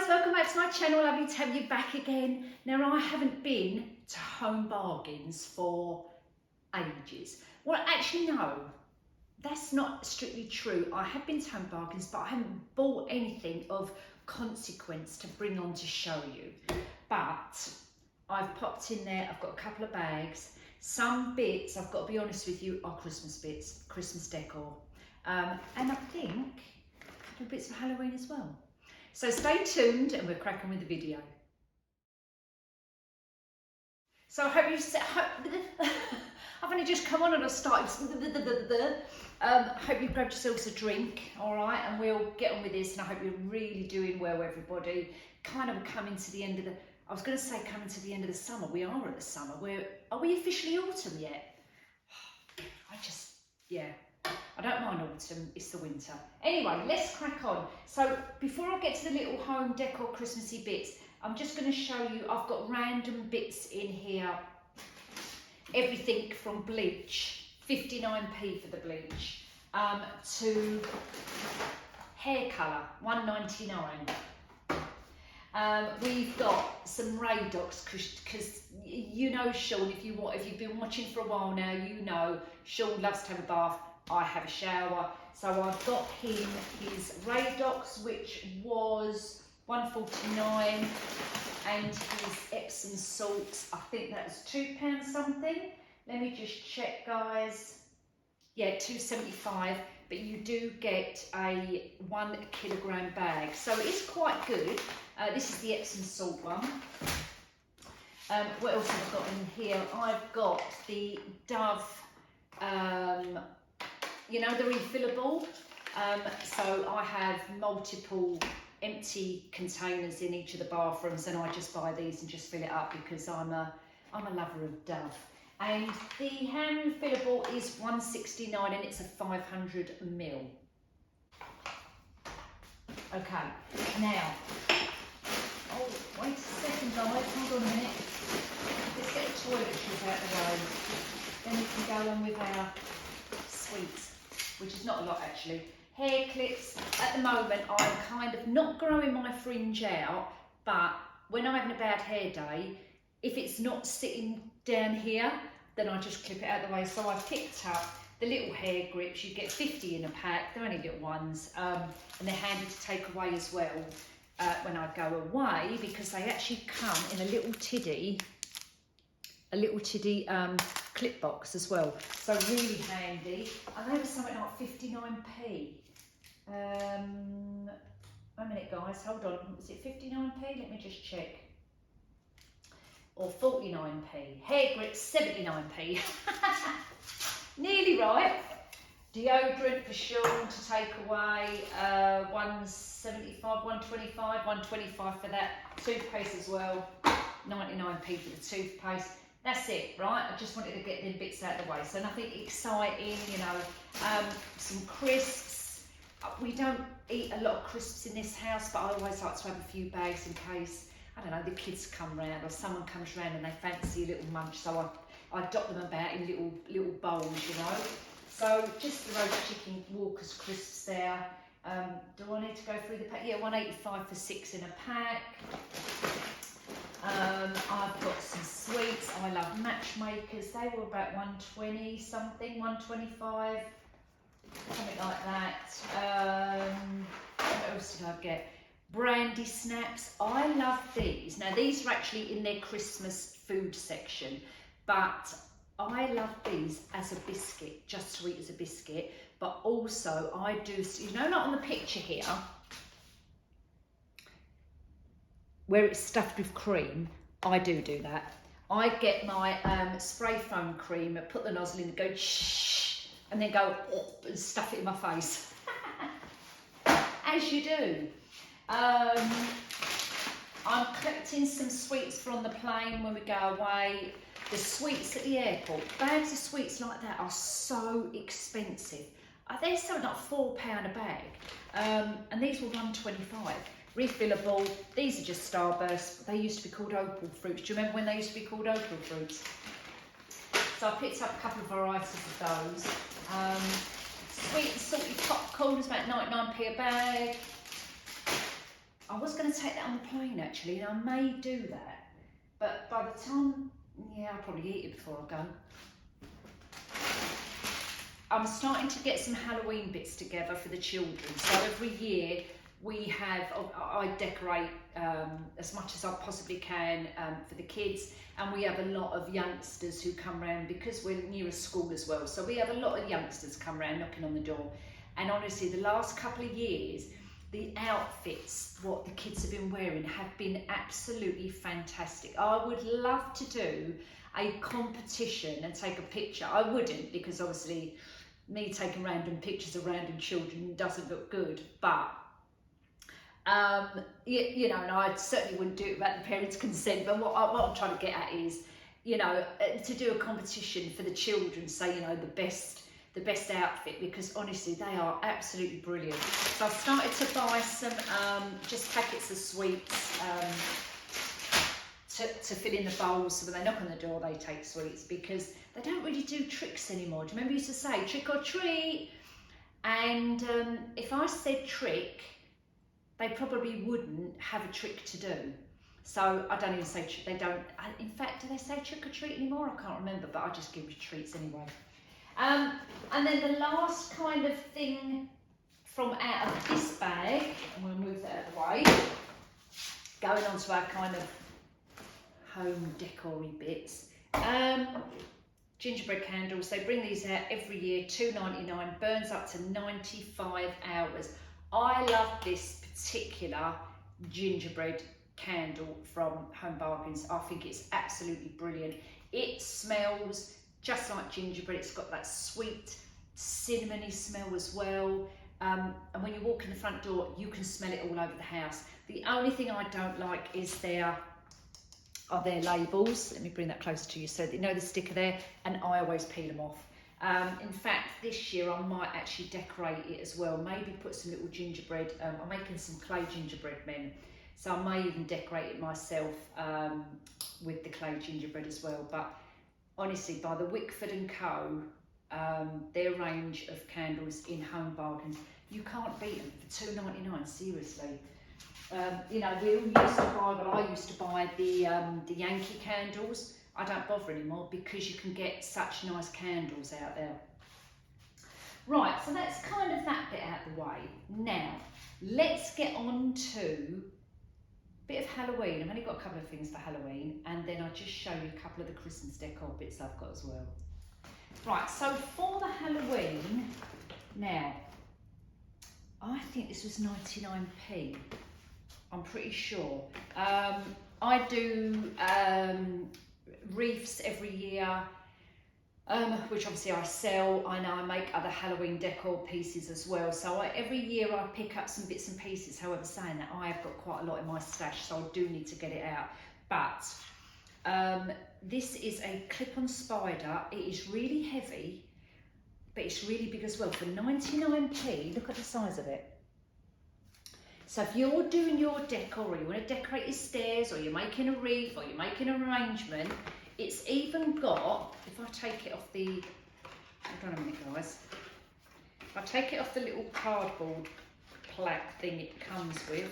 welcome back to my channel. Lovely to have you back again. Now, I haven't been to Home Bargains for ages. Well, actually, no, that's not strictly true. I have been to Home Bargains, but I haven't bought anything of consequence to bring on to show you. But I've popped in there, I've got a couple of bags. Some bits, I've got to be honest with you, are Christmas bits, Christmas decor. And I think a couple of bits for Halloween as well. So stay tuned and we're cracking with the video. So I hope you've I've only just come on and I've started. Hope you've grabbed yourselves a drink, all right, and we'll get on with this. And I hope you're really doing well, everybody. Kind of coming to the end of the, I was going to say coming to the end of the summer. We are at the summer. Are we officially autumn yet? Yeah. I don't mind autumn, it's the winter. Anyway, let's crack on. So before I get to the little home decor Christmassy bits, I'm just going to show you, I've got random bits in here. Everything from bleach, 59p for the bleach, to hair colour, $1.99. We've got some Radox, because you know Sean, if you've been watching for a while now, you know Sean loves to have a bath. I have a shower, so I've got him his Radox, which was $1.49, and his Epsom salts, I think that was £2 something. Let me just check, guys. Yeah, $2.75, but you do get a 1 kilogram bag, so it's quite good. This is the Epsom salt one. What else have I got in here? I've got the Dove, you know, the refillable. So I have multiple empty containers in each of the bathrooms, and I just buy these and just fill it up because I'm a lover of Dove. And the hand refillable is $1.69 and it's a 500 ml. Okay, now, oh, wait a second, guys, hold on a minute. Let's get the toiletries out of the way. Then we can go on with our sweets, which is not a lot actually. Hair clips, at the moment I'm kind of not growing my fringe out, but when I'm having a bad hair day, if it's not sitting down here, then I just clip it out of the way. So I've picked up the little hair grips. You get 50 in a pack, they're only little ones, and they're handy to take away as well when I go away, because they actually come in a little tiddy clip box as well, so really handy. And they were something like 59p. Wait a minute, guys, hold on. Was it 59p? Let me just check. Or 49p. Hair grips, 79p. Nearly right. Deodorant for Sean to take away, 175, 125, 125 for that. Toothpaste as well, 99p for the toothpaste. That's it, right? I just wanted to get them bits out of the way. So nothing exciting, you know. Some crisps. We don't eat a lot of crisps in this house, but I always like to have a few bags in case, I don't know, the kids come round or someone comes round and they fancy a little munch. So I dot them about in little bowls, you know. So just the roast chicken Walker's crisps there. Do I need to go through the pack? Yeah, $1.85 for 6 in a pack. I've got some sweets. I love matchmakers. They were about 120 something, 125, something like that. What else did I get? Brandy snaps. I love these. Now these are actually in their Christmas food section, but I love these as a biscuit, just to eat as a biscuit. But also I do, you know, not on the picture here, where it's stuffed with cream, I do that. I get my spray foam cream, put the nozzle in, go shh, and then go and stuff it in my face. As you do. I'm collecting some sweets for on the plane when we go away. The sweets at the airport, bags of sweets like that are so expensive. They're something like £4 a bag, and these were $1.25. Refillable. These are just Starburst. They used to be called opal fruits. Do you remember when they used to be called opal fruits? So I picked up a couple of varieties of those. Sweet and salty popcorn is about 99p a bag. I was going to take that on the plane actually, and I may do that. But by the time, yeah, I'll probably eat it before I go. I'm starting to get some Halloween bits together for the children. So every year we have, I decorate as much as I possibly can for the kids. And we have a lot of youngsters who come round because we're near a school as well. So we have a lot of youngsters come round knocking on the door. And honestly, the last couple of years, the outfits, what the kids have been wearing have been absolutely fantastic. I would love to do a competition and take a picture. I wouldn't, because obviously me taking random pictures of random children doesn't look good, but you know, and I certainly wouldn't do it without the parents' consent. But what I'm trying to get at is, you know, to do a competition for the children, say, you know, the best outfit, because honestly they are absolutely brilliant. So I started to buy some just packets of sweets to fill in the bowls, so when they knock on the door they take sweets, because they don't really do tricks anymore. Do you remember you used to say trick or treat? And if I said trick, they probably wouldn't have a trick to do. So I don't even say trick. They don't, in fact, do they say trick or treat anymore? I can't remember, but I just give you treats anyway. And then the last kind of thing from out of this bag, I'm going to move that out of the way, going on to our kind of home decor-y bits. Gingerbread candles, they bring these out every year, $2.99, burns up to 95 hours. I love this particular gingerbread candle from Home Bargains. I think it's absolutely brilliant. It smells just like gingerbread. It's got that sweet cinnamony smell as well. And when you walk in the front door, you can smell it all over the house. The only thing I don't like is their labels. Let me bring that closer to you so that you know the sticker there, and I always peel them off. In fact, this year I might actually decorate it as well. Maybe put some little gingerbread. I'm making some clay gingerbread men, so I may even decorate it myself with the clay gingerbread as well. But honestly, by the Wickford & Co, their range of candles in Home Bargains, you can't beat them for $2.99, seriously. You know, we all used to buy, well, I used to buy the Yankee candles. I don't bother anymore because you can get such nice candles out there. Right, so that's kind of that bit out of the way. Now, let's get on to a bit of Halloween. I've only got a couple of things for Halloween, and then I'll just show you a couple of the Christmas decor bits I've got as well. Right, so for the Halloween, now, I think this was 99p. I'm pretty sure. I do Reefs every year, which obviously I sell. I know I make other Halloween decor pieces as well. So every year I pick up some bits and pieces. However, saying that, I have got quite a lot in my stash, so I do need to get it out. But this is a clip-on spider. It is really heavy, but it's really big as well. For 99p, look at the size of it. So if you're doing your decor, or you want to decorate your stairs, or you're making a wreath, or you're making an arrangement, it's even got, if I take it off the, hold on a minute guys, if I take it off the little cardboard plaque thing it comes with,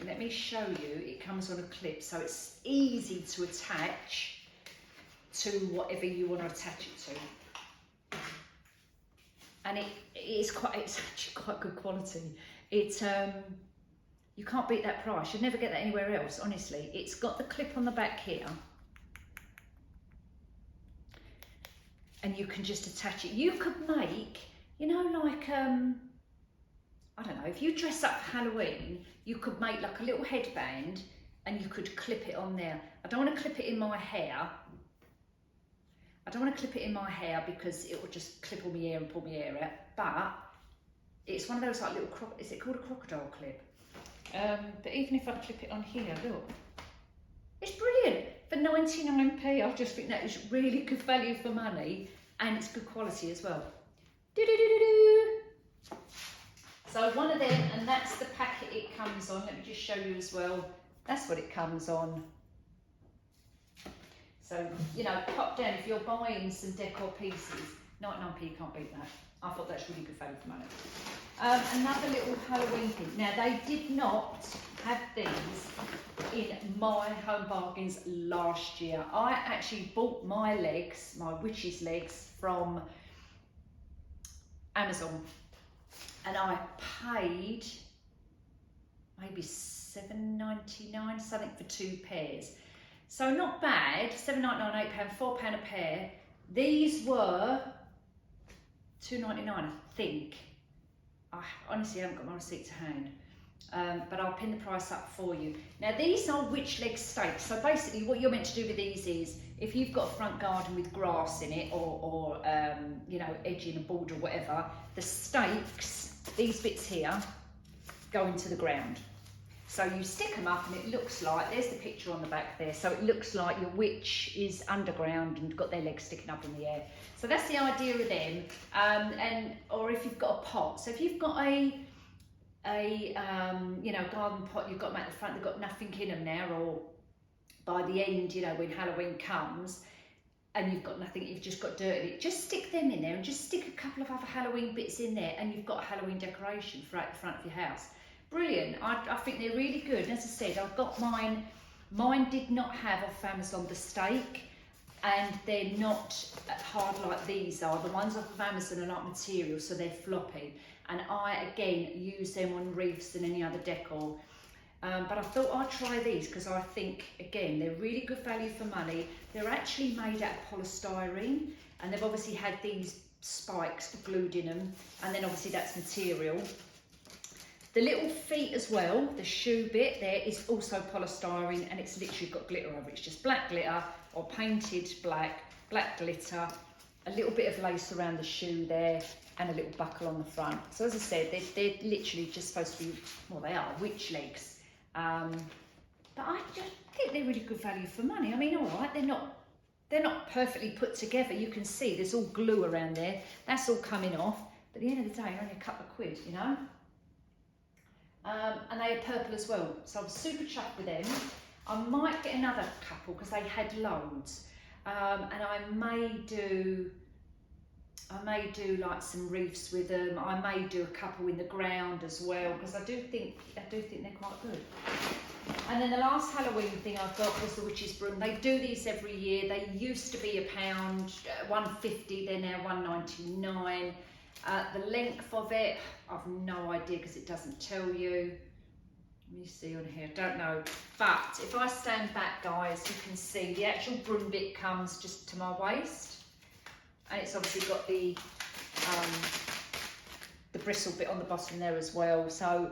let me show you, it comes on a clip, so it's easy to attach to whatever you want to attach it to. And it's actually quite good quality. You can't beat that price. You'd never get that anywhere else, honestly. It's got the clip on the back here, and you can just attach it. You could make, you know, like I don't know, if you dress up for Halloween, you could make like a little headband, and you could clip it on there. I don't want to clip it in my hair. I don't want to clip it in my hair because it will just clip all my hair and pull my hair out, but it's one of those like little, is it called a crocodile clip? But even if I clip it on here, look, it's brilliant. For 99p, I just think that is really good value for money, and it's good quality as well. So one of them, and that's the packet it comes on. Let me just show you as well. That's what it comes on. So, you know, pop down, if you're buying some decor pieces, 99p, you can't beat that. I thought that's really good value for money. Another little Halloween thing. Now, they did not have these in my Home Bargains last year. I actually bought my legs, my witch's legs, from Amazon, and I paid maybe £7.99 something for 2 pairs. So not bad. £7.99, £8, £4 a pair. These were £2.99, I think. I honestly haven't got my receipt to hand, but I'll pin the price up for you. Now, these are witch leg stakes. So basically what you're meant to do with these is, if you've got a front garden with grass in it, or you know, edging a border or whatever, the stakes, these bits here, go into the ground. So you stick them up and it looks like, there's the picture on the back there, so it looks like your witch is underground and got their legs sticking up in the air. So that's the idea of them. Or if you've got a pot, so if you've got a you know, garden pot, you've got them at the front, they've got nothing in them now, or by the end, you know, when Halloween comes and you've got nothing, you've just got dirt in it, just stick them in there and just stick a couple of other Halloween bits in there, and you've got a Halloween decoration for out the front of your house. Brilliant. I think they're really good. And as I said, I've got mine. Mine did not have off Amazon the stake, and they're not hard like these are. The ones off of Amazon are like material, so they're floppy. And I, again, use them on Reefs and any other decor. But I thought I'd try these because I think, again, they're really good value for money. They're actually made out of polystyrene, and they've obviously had these spikes glued in them, and then obviously that's material. The little feet as well, the shoe bit there, is also polystyrene, and it's literally got glitter over it. It's just black glitter or painted black, black glitter, a little bit of lace around the shoe there, and a little buckle on the front. So as I said, they're literally just supposed to be, well, they are witch legs. But I just think they're really good value for money. I mean, all right, they're not perfectly put together. You can see there's all glue around there. That's all coming off. But at the end of the day, only a couple of quid, you know. And they are purple as well, so I'm super chuffed with them. I might get another couple because they had loads, and I may do like some reefs with them. I may do a couple in the ground as well, because I do think they're quite good. And then the last Halloween thing I've got was the witch's broom. They do these every year. They used to be £1, £1.50. They're now £1.99. The length of it, I've no idea because it doesn't tell you. Let me see on here, don't know. But if I stand back, guys, you can see the actual broom bit comes just to my waist, and it's obviously got the bristle bit on the bottom there as well. So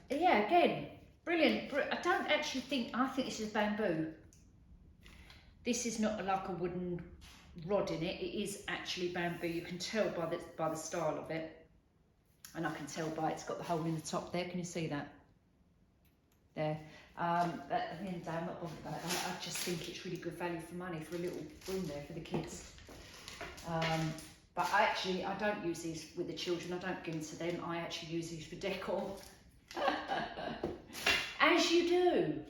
yeah, again, brilliant. I don't actually think, I think this is bamboo. This is not like a wooden rod in it. It is actually bamboo. You can tell by the style of it, and I can tell by it's got the hole in the top there. Can you see that there? But at the end of the day, I'm not bothered about that. I just think it's really good value for money for a little broom there for the kids. But actually, I don't use these with the children. I don't give them to them. I actually use these for decor. As you do.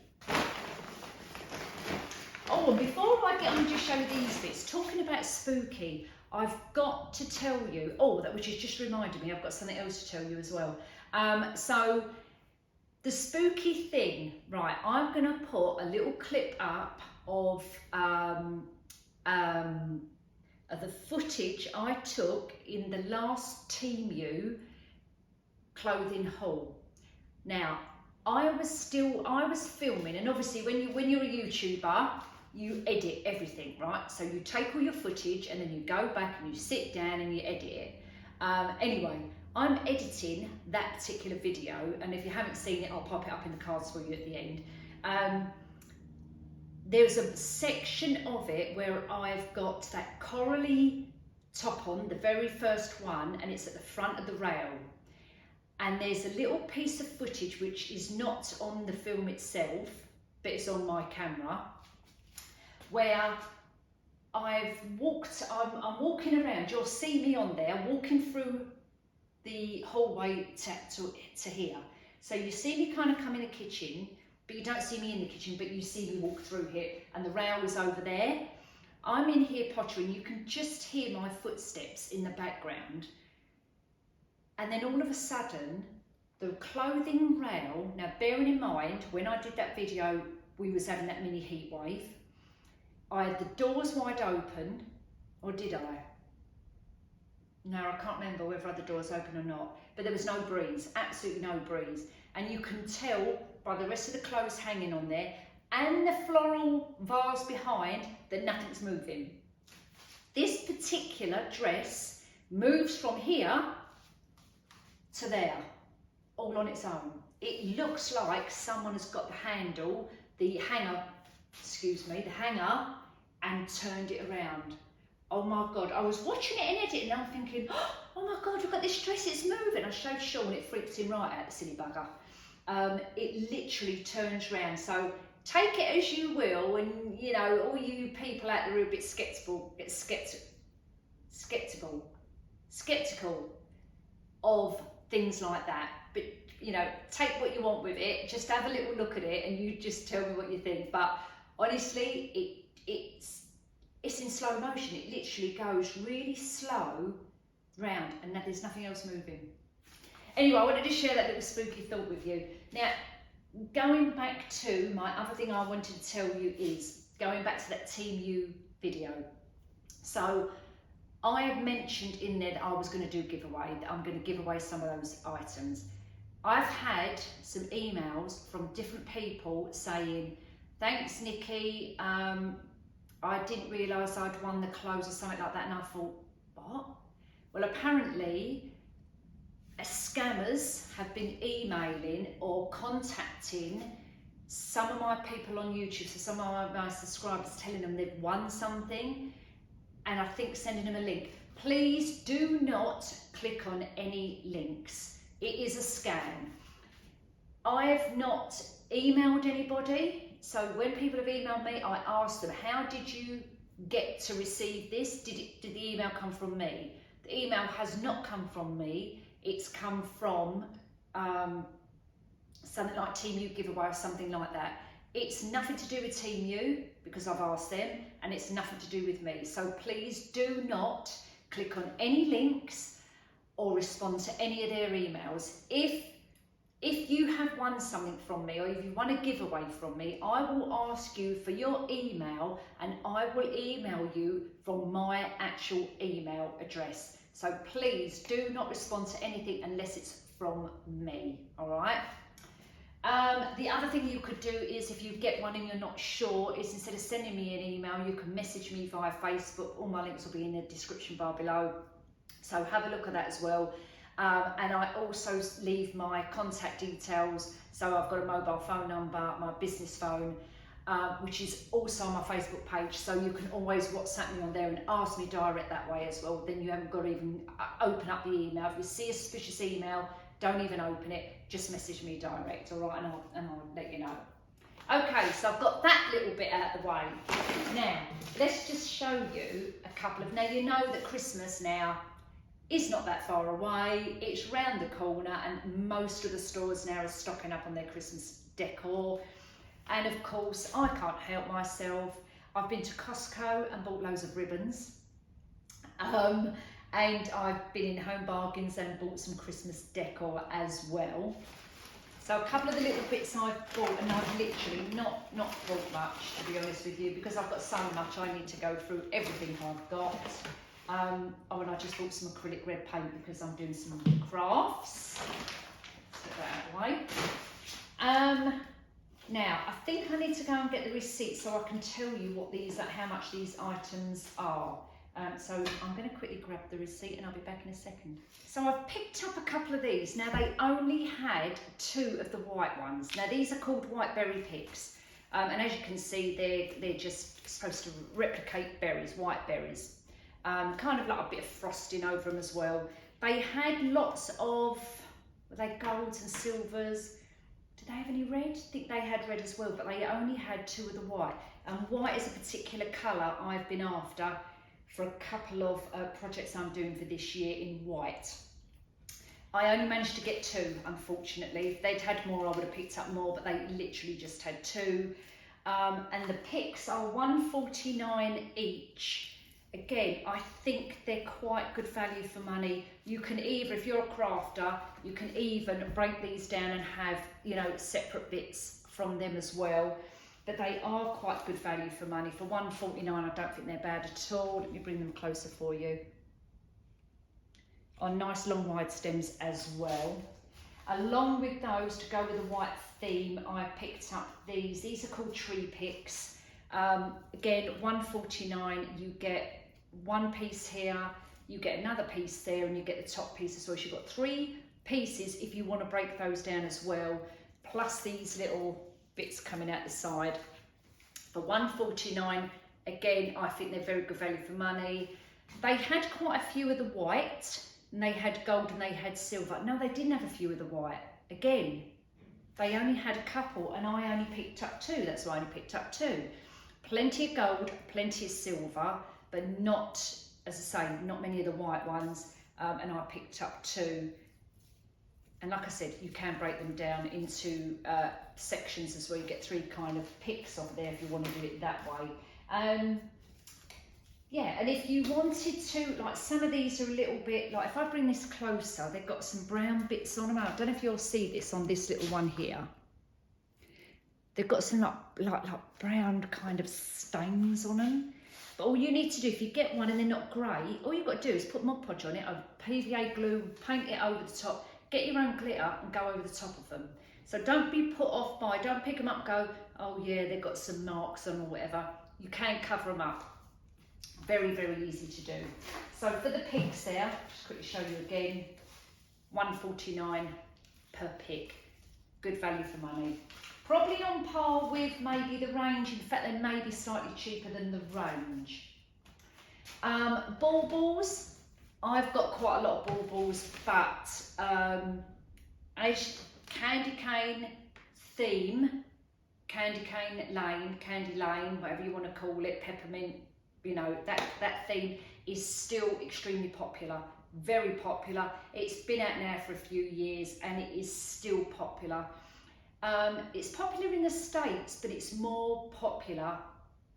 Oh, and before I get on and just show these bits, talking about spooky, I've got to tell you, which has just reminded me, I've got something else to tell you as well. So the spooky thing, right, I'm going to put a little clip up of the footage I took in the last Team U clothing haul. Now, I was filming, and obviously when you're a YouTuber, you edit everything, right? So you take all your footage and then you go back and you sit down and you edit it. Anyway, I'm editing that particular video, and if you haven't seen it, I'll pop it up in the cards for you at the end. There's a section of it where I've got that corally top on, the very first one, and it's at the front of the rail. And there's a little piece of footage which is not on the film itself, but it's on my camera, where I'm walking around. You'll see me on there, walking through the hallway to here. So you see me kind of come in the kitchen, but you don't see me in the kitchen, but you see me walk through here, and the rail is over there. I'm in here pottering, you can just hear my footsteps in the background. And then all of a sudden, the clothing rail, now bearing in mind, when I did that video, we was having that mini heat wave. I had the doors wide open, or did I? No, I can't remember whether I had the doors open or not, but there was no breeze, absolutely no breeze. And you can tell by the rest of the clothes hanging on there and the floral vase behind that nothing's moving. This particular dress moves from here to there, all on its own. It looks like someone has got the handle, the hanger, and turned it around. Oh my God, I was watching it in edit and I'm thinking, oh my God, look at this dress, it's moving. I showed Sean, it freaks him right out, the silly bugger. It literally turns round. So take it as you will, and you know, all you people out there who are a bit skeptical of things like that. But you know, take what you want with it, just have a little look at it and you just tell me what you think. But honestly, it's in slow motion. It literally goes really slow round and there's nothing else moving. Anyway, I wanted to share that little spooky thought with you. Now, going back to my other thing I wanted to tell you is going back to that Team U video. So I have mentioned in there that I was going to do a giveaway, that I'm going to give away some of those items. I've had some emails from different people saying, thanks Nikki, I didn't realise I'd won the clothes or something like that, and I thought, what? Well, apparently scammers have been emailing or contacting some of my people on YouTube, so some of my subscribers, telling them they've won something, and I think sending them a link. Please do not click on any links. It is a scam. I have not emailed anybody. So when people have emailed me, I ask them, how did you get to receive this? Did the email come from me? The email has not come from me. It's come from something like Team U giveaway or something like that. It's nothing to do with Team U because I've asked them, and it's nothing to do with me. So please do not click on any links or respond to any of their emails. If you have won something from me, or if you want a giveaway from me, I will ask you for your email and I will email you from my actual email address. So please do not respond to anything unless it's from me, all right? The other thing you could do is, if you get one and you're not sure, is instead of sending me an email, you can message me via Facebook. All my links will be in the description bar below. So have a look at that as well. And I also leave my contact details. So I've got a mobile phone number, my business phone, which is also on my Facebook page. So you can always WhatsApp me on there and ask me direct that way as well. Then you haven't got to even open up the email. If you see a suspicious email, don't even open it. Just message me direct, all right? And I'll let you know. Okay, so I've got that little bit out of the way. Now, let's just show you a couple of, now you know that Christmas now is not that far away, it's round the corner, and most of the stores now are stocking up on their Christmas decor. And of course, I can't help myself. I've been to Costco and bought loads of ribbons. And I've been in Home Bargains and bought some Christmas decor as well. So a couple of the little bits I've bought, and I've literally not bought much, to be honest with you, because I've got so much I need to go through everything I've got. Oh, and I just bought some acrylic red paint because I'm doing some crafts. Let's get that out of the way. Now, I think I need to go and get the receipt so I can tell you what how much these items are. So I'm going to quickly grab the receipt and I'll be back in a second. So I've picked up a couple of these. Now, they only had 2 of the white ones. Now, these are called white berry picks. And as you can see, they're just supposed to replicate berries, white berries. Kind of like a bit of frosting over them as well. They had lots of, were they golds and silvers? Did they have any red? I think they had red as well, but they only had 2 of the white. And white is a particular colour I've been after for a couple of projects I'm doing for this year in white. I only managed to get 2, unfortunately. If they'd had more, I would have picked up more, but they literally just had 2. and the picks are $1.49 each. Again, I think they're quite good value for money. You can either, if you're a crafter, you can even break these down and have, you know, separate bits from them as well. But they are quite good value for money. For $1.49, I don't think they're bad at all. Let me bring them closer for you. On nice long wide stems as well. Along with those, to go with the white theme, I picked up these. These are called tree picks. Again, $1.49, you get one piece here, you get another piece there, and you get the top piece as well. So you've got 3 pieces if you want to break those down as well, plus these little bits coming out the side. For $1.49, again, I think they're very good value for money. They had quite a few of the white, and they had gold and they had silver. No, they didn't have a few of the white. Again, they only had a couple, and I only picked up 2. That's why I only picked up 2. Plenty of gold, plenty of silver, but not, as I say, not many of the white ones. And I picked up 2. And like I said, you can break them down into sections as well. You get 3 kind of picks off there if you want to do it that way. Yeah, and if you wanted to, like, some of these are a little bit, like if I bring this closer, they've got some brown bits on them. I don't know if you'll see this on this little one here. They've got some like brown kind of stains on them. But all you need to do, if you get one and they're not grey, all you've got to do is put Mod Podge on it, PVA glue, paint it over the top, get your own glitter and go over the top of them. So don't be put off by, don't pick them up and go, oh yeah, they've got some marks on or whatever. You can cover them up. Very, very easy to do. So for the picks there, just quickly show you again, $1.49 per pick. Good value for money. Probably on par with maybe the range. In fact, they may be slightly cheaper than the range. Baubles. I've got quite a lot of baubles, but as candy cane theme, candy cane lane, candy lane, whatever you want to call it, peppermint, you know, that theme is still extremely popular. Very popular. It's been out now for a few years and it is still popular. It's popular in the States, but it's more popular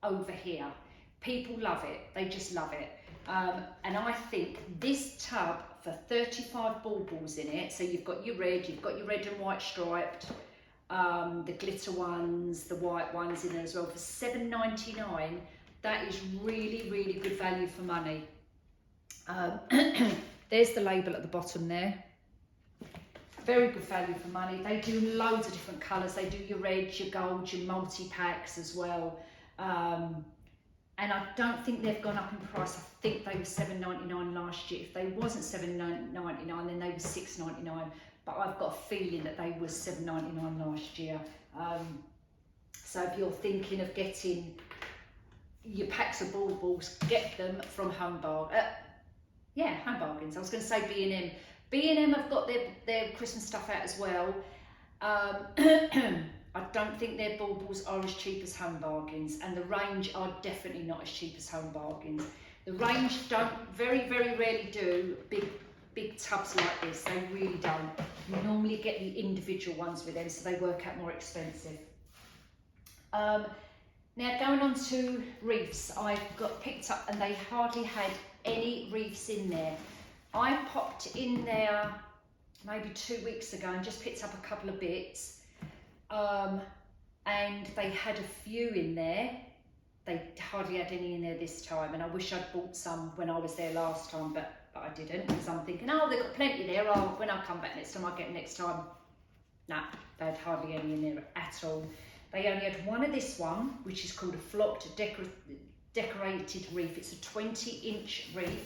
over here. People love it. They just love it. And I think this tub for 35 baubles in it, so you've got your red and white striped, the glitter ones, the white ones in there as well, for $7.99. That is really, really good value for money. There's the label at the bottom there. Very good value for money. They do loads of different colours. They do your reds, your golds, your multi-packs as well. And I don't think they've gone up in price. I think they were $7.99 last year. If they wasn't $7.99, then they were $6.99. But I've got a feeling that they were $7.99 last year. So if you're thinking of getting your packs of baubles, get them from Home Bargains. Home Bargains. I was going to say B&M. B&M have got their Christmas stuff out as well. I don't think their baubles are as cheap as Home Bargains, and the range are definitely not as cheap as Home Bargains. The range don't, very, very rarely do big tubs like this. They really don't. You normally get the individual ones with them, so they work out more expensive. Now going on to Reefs, I got picked up and they hardly had any Reefs in there. I popped in there maybe 2 weeks ago and just picked up a couple of bits, and they had a few in there. They hardly had any in there this time, and I wish I'd bought some when I was there last time, but I didn't, because I'm thinking, oh, they've got plenty there. Oh, when I come back next time, I'll get next time. Nah, they had hardly any in there at all. They only had one of this one, which is called a flocked decorated reef. It's a 20-inch reef.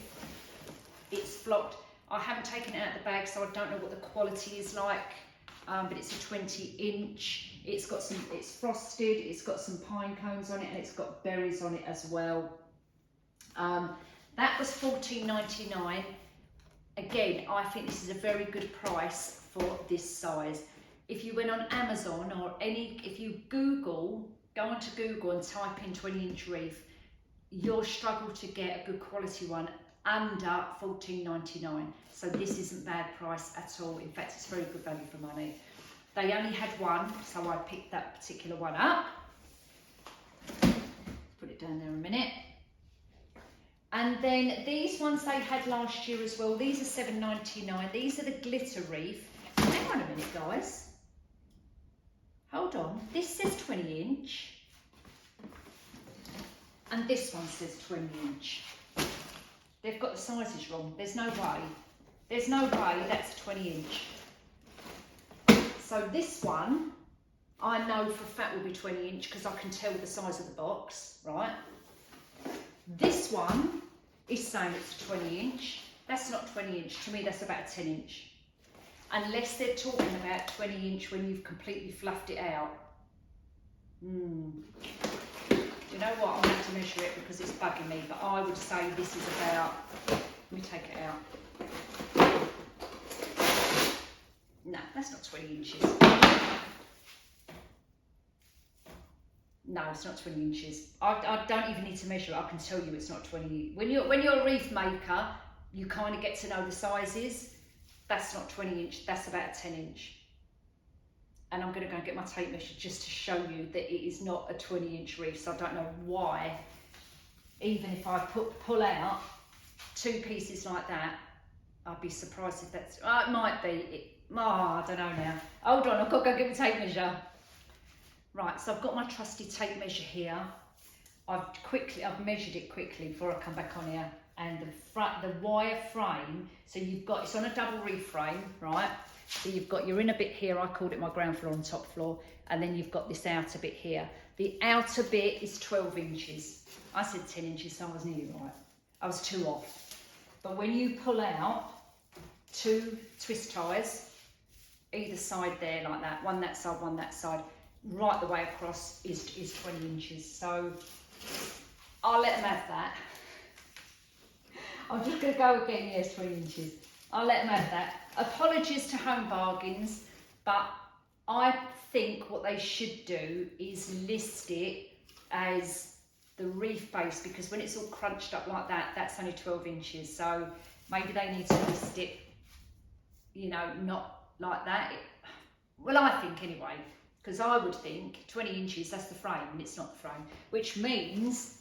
It's flocked. I haven't taken it out of the bag, so I don't know what the quality is like, but it's a 20-inch. It's frosted, it's got some pine cones on it, and it's got berries on it as well. That was $14.99. Again, I think this is a very good price for this size. If you went on Amazon or if you go onto Google and type in 20-inch reef, you'll struggle to get a good quality one under $14.99. So this isn't bad price at all. In fact, it's very good value for money. They only had one, so I picked that particular one up. it down there a minute. And then these ones they had last year as well. These are $7.99. These are the glitter reef. Hang on a minute, guys. Hold on. This says 20 inch. And this one says 20 inch. They've got the sizes wrong. There's no way. There's no way that's 20 inch. So this one, I know for a fact will be 20 inch because I can tell the size of the box, right? This one is saying it's 20 inch. That's not 20 inch. To me, that's about 10 inch. Unless they're talking about 20 inch when you've completely fluffed it out. You know what? I'm going to have to measure it because it's bugging me. But I would say this is about... Let me take it out. No, that's not 20 inches. No, it's not 20 inches. I don't even need to measure it. I can tell you it's not 20. When you're a reef maker, you kind of get to know the sizes. That's not 20 inch. That's about 10 inch. And I'm going to go and get my tape measure just to show you that it is not a 20 inch reef. So I don't know why, even if I pull out two pieces like that, I'd be surprised if that's, it might be. I don't know now. Hold on, I've got to go get my tape measure. Right, so I've got my trusty tape measure here. I've measured it quickly before I come back on here. And the wire frame, so it's on a double reef frame, right? So you've got your inner bit here, I called it my ground floor and top floor, and then you've got this outer bit here. The outer bit is 12 inches. I said 10 inches, so I was nearly right. I was 2 off. But when you pull out 2 twist ties, either side there like that, one that side, right the way across is 20 inches. So I'll let them have that. I'm just going to go again, yes, 20 inches. I'll let them have that. Apologies to Home Bargains, but I think what they should do is list it as the reef base, because when it's all crunched up like that, that's only 12 inches. So maybe they need to list it, you know, not like that. Well, I think anyway, because I would think 20 inches, that's the frame, and it's not the frame, which means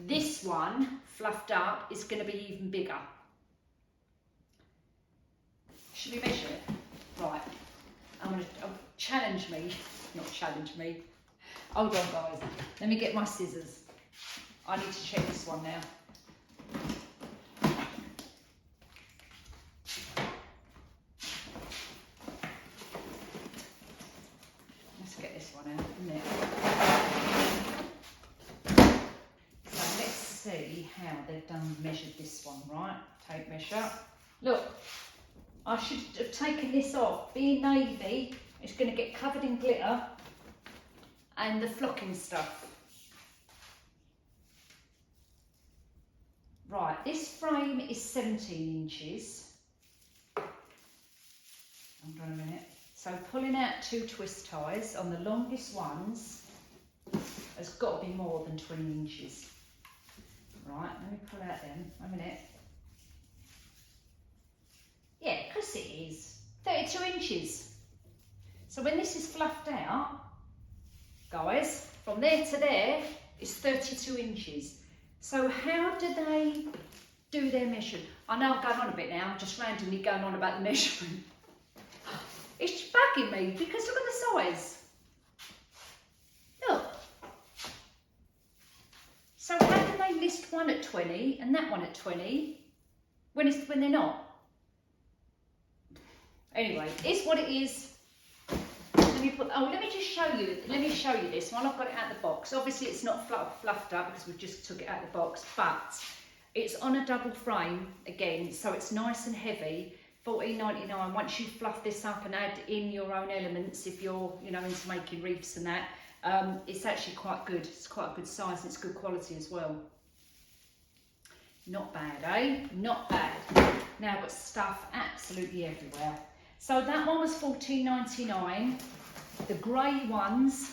this one, fluffed up, is going to be even bigger. Should we measure it? Right. Challenge me. Not challenge me. Hold on, guys. Let me get my scissors. I need to check this one now. Let's get this one out, isn't it? So let's see how they've measured this one, right? Tape measure. Look. I should have taken this off. Being navy, it's going to get covered in glitter and the flocking stuff. Right, this frame is 17 inches. Hold on a minute. So pulling out 2 twist ties on the longest ones has got to be more than 20 inches. Right, let me pull out them. A minute. Yeah, of course it is. 32 inches. So when this is fluffed out, guys, from there to there is 32 inches. So how do they do their measurement? I know I'm going on a bit now, I'm just randomly going on about the measurement. It's bugging me because look at the size. Look. So how do they list one at 20 and that one at 20 when they're not? Anyway, it's what it is. Let me just show you. Let me show you this while I've got it out of the box. Obviously, it's not fluffed up because we just took it out of the box, but it's on a double frame again, so it's nice and heavy. $14.99. Once you fluff this up and add in your own elements, if you're, you know, into making reefs and that, it's actually quite good. It's quite a good size and it's good quality as well. Not bad, eh? Not bad. Now I've got stuff absolutely everywhere. So that one was $14.99, the grey ones,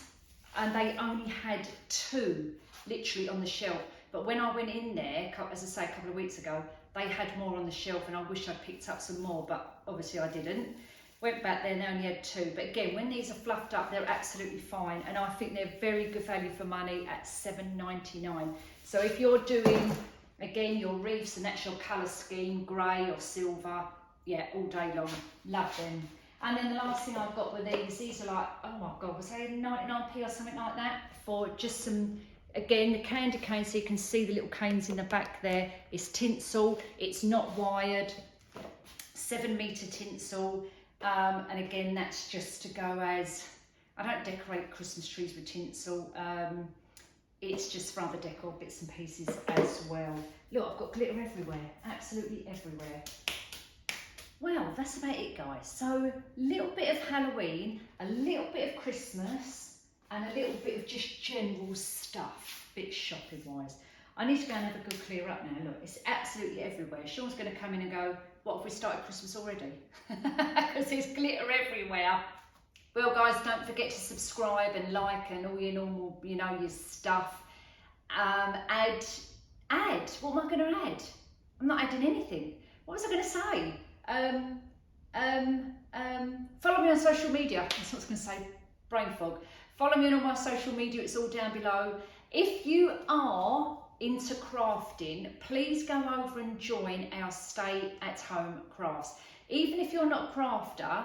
and they only had 2 literally on the shelf. But when I went in there, as I say, a couple of weeks ago, they had more on the shelf and I wish I'd picked up some more, but obviously I didn't. Went back there and they only had 2. But again, when these are fluffed up, they're absolutely fine. And I think they're very good value for money at $7.99. So if you're doing, again, your Reefs, and that's your colour scheme, grey or silver, yeah, all day long. Love them. And then the last thing I've got with these are like, oh my God, was they 99p or something like that? For just some, again, the candy cane, so you can see the little canes in the back there. It's tinsel, it's not wired, 7-metre tinsel. And again, that's just to go as, I don't decorate Christmas trees with tinsel. It's just for other decor bits and pieces as well. Look, I've got glitter everywhere, absolutely everywhere. Well, that's about it, guys. So a little bit of Halloween, a little bit of Christmas, and a little bit of just general stuff, bit shopping wise. I need to go and have a good clear up now. Look, it's absolutely everywhere. Sean's going to come in and go, what, have we started Christmas already? Because there's glitter everywhere. Well, guys, don't forget to subscribe and like and all your normal, you know, your stuff. Add. What am I going to add? I'm not adding anything. What was I going to say? Follow me on social media. That's what I was going to say. Brain fog. Follow me on all my social media. It's all down below. If you are into crafting, please go over and join our stay at home crafts. Even if you're not a crafter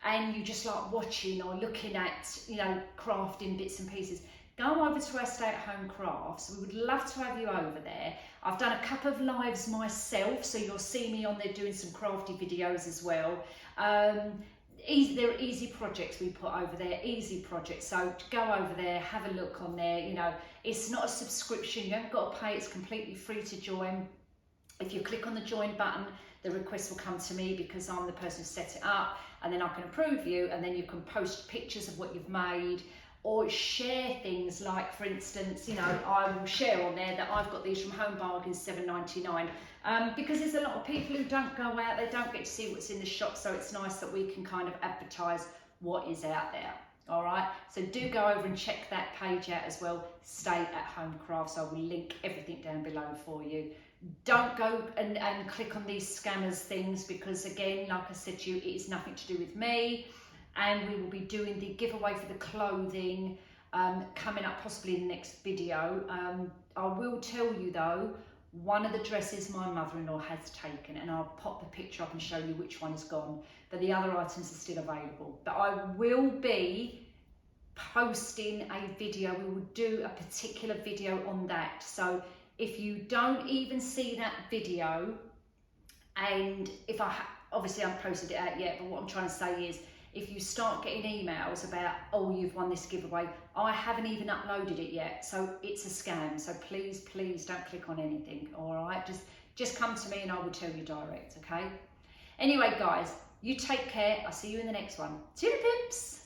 and you just like watching or looking at, you know, crafting bits and pieces, go over to our stay at home crafts. We would love to have you over there. I've done a couple of lives myself, so you'll see me on there doing some crafty videos as well. They're easy projects we put over there, easy projects. So go over there, have a look on there. You know, it's not a subscription, you haven't got to pay, it's completely free to join. If you click on the join button, the request will come to me because I'm the person who set it up, and then I can approve you, and then you can post pictures of what you've made, or share things like, for instance, you know, I will share on there that I've got these from Home Bargains, $7.99, because there's a lot of people who don't go out, they don't get to see what's in the shop, so it's nice that we can kind of advertise what is out there. All right, so do go over and check that page out as well, Stay at Home Crafts. I will link everything down below for you. Don't go and click on these scammers things, because again, like I said to you, it is nothing to do with me. And we will be doing the giveaway for the clothing coming up possibly in the next video. I will tell you though, one of the dresses my mother-in-law has taken, and I'll pop the picture up and show you which one is gone, but the other items are still available. But I will be posting a video. We will do a particular video on that. So if you don't even see that video, and if obviously I haven't posted it out yet, but what I'm trying to say is, if you start getting emails about, oh, you've won this giveaway, I haven't even uploaded it yet, so it's a scam. So please, please don't click on anything, all right? Just come to me and I will tell you direct, okay? Anyway, guys, you take care. I'll see you in the next one. See you, pips.